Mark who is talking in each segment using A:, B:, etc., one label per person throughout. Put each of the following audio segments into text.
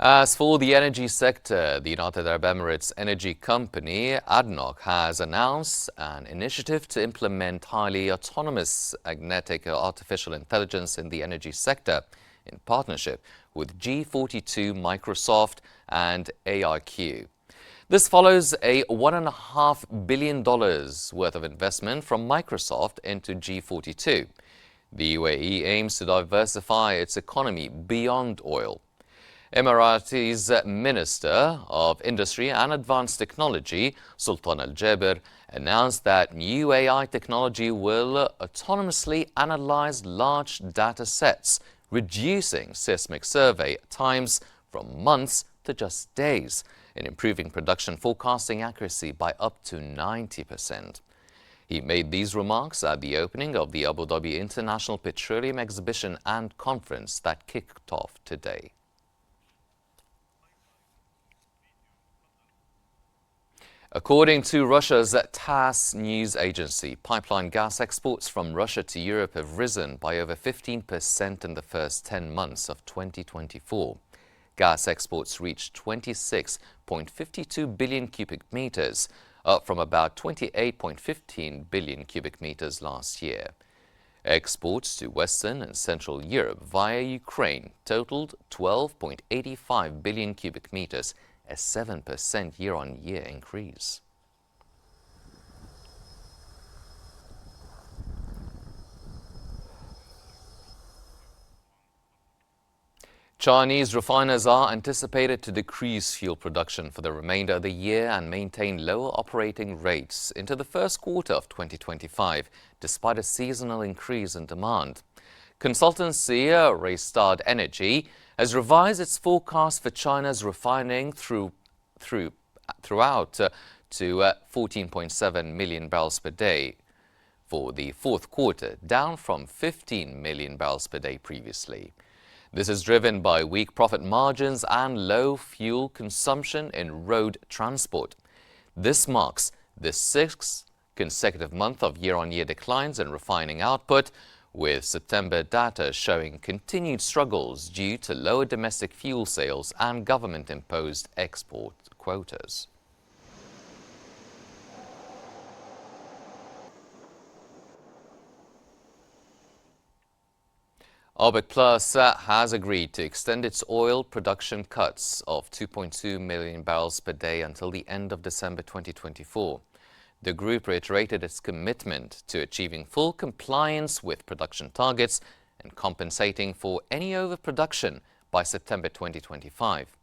A: As for the energy sector, the United Arab Emirates energy company ADNOC has announced an initiative to implement highly autonomous magnetic artificial intelligence in the energy sector in partnership with G42 Microsft and AIQ. This follows a $1.5 billion worth of investment from Microsoft into G42. The UAE aims to diversify its economy beyond oil. Emirati's Minister of Industry and Advanced Technology, Sultan Al-Jaber, announced that new AI technology will autonomously analyze large data sets, reducing seismic survey times from months to just days, and improving production forecasting accuracy by up to 90%. He made these remarks at the opening of the Abu Dhabi International Petroleum Exhibition and Conference that kicked off today. According to Russia's TASS news agency, pipeline gas exports from Russia to Europe have risen by over 15% in the first 10 months of 2024. Gas exports reached 26.52 billion cubic meters, up from about 28.15 billion cubic meters last year. Exports to Western and Central Europe via Ukraine totaled 12.85 billion cubic meters, a 7% year-on-year increase. Chinese refiners are anticipated to decrease fuel production for the remainder of the year and maintain lower operating rates into the first quarter of 2025, despite a seasonal increase in demand. Consultancy Rystad Energy has revised its forecast for China's refining throughout to 14.7 million barrels per day for the fourth quarter, down from 15 million barrels per day previously. This is driven by weak profit margins and low fuel consumption in road transport. This marks the sixth consecutive month of year-on-year declines in refining output, with September data showing continued struggles due to lower domestic fuel sales and government-imposed export quotas. OPEC Plus has agreed to extend its oil production cuts of 2.2 million barrels per day until the end of December 2024. The group reiterated its commitment to achieving full compliance with production targets and compensating for any overproduction by September 2025.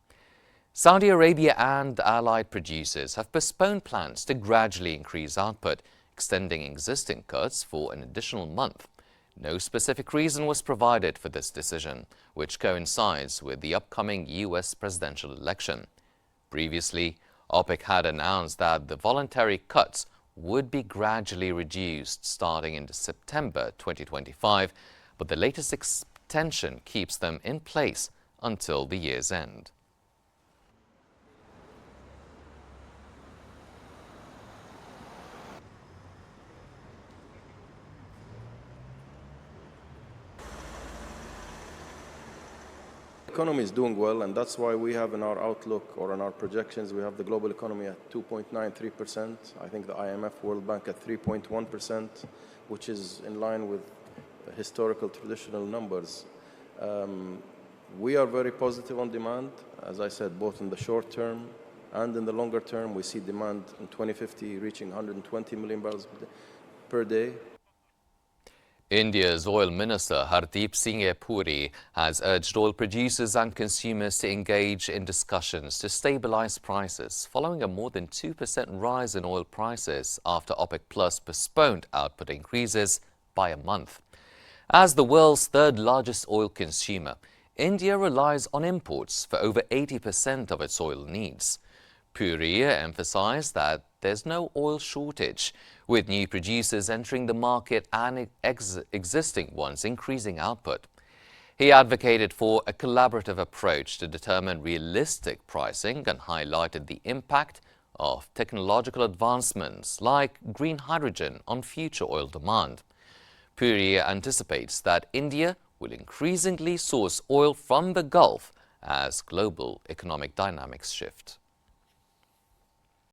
A: Saudi Arabia and allied producers have postponed plans to gradually increase output, extending existing cuts for an additional month. No specific reason was provided for this decision, which coincides with the upcoming U.S. presidential election. Previously, OPEC had announced that the voluntary cuts would be gradually reduced starting in September 2025, but the latest extension keeps them in place until the year's end.
B: The economy is doing well, and that's why we have in our outlook or in our projections, we have the global economy at 2.93%. I think the IMF, World Bank at 3.1%, which is in line with historical traditional numbers. We are very positive on demand. As I said, both in the short term and in the longer term, we see demand in 2050 reaching 120 million barrels per day.
A: India's Oil Minister Hardeep Singh Puri has urged oil producers and consumers to engage in discussions to stabilize prices following a more than 2% rise in oil prices after OPEC Plus postponed output increases by a month. As the world's third largest oil consumer, India relies on imports for over 80% of its oil needs. Puri emphasized that there's no oil shortage, with new producers entering the market and existing ones increasing output. He advocated for a collaborative approach to determine realistic pricing and highlighted the impact of technological advancements like green hydrogen on future oil demand. Puri anticipates that India will increasingly source oil from the Gulf as global economic dynamics shift.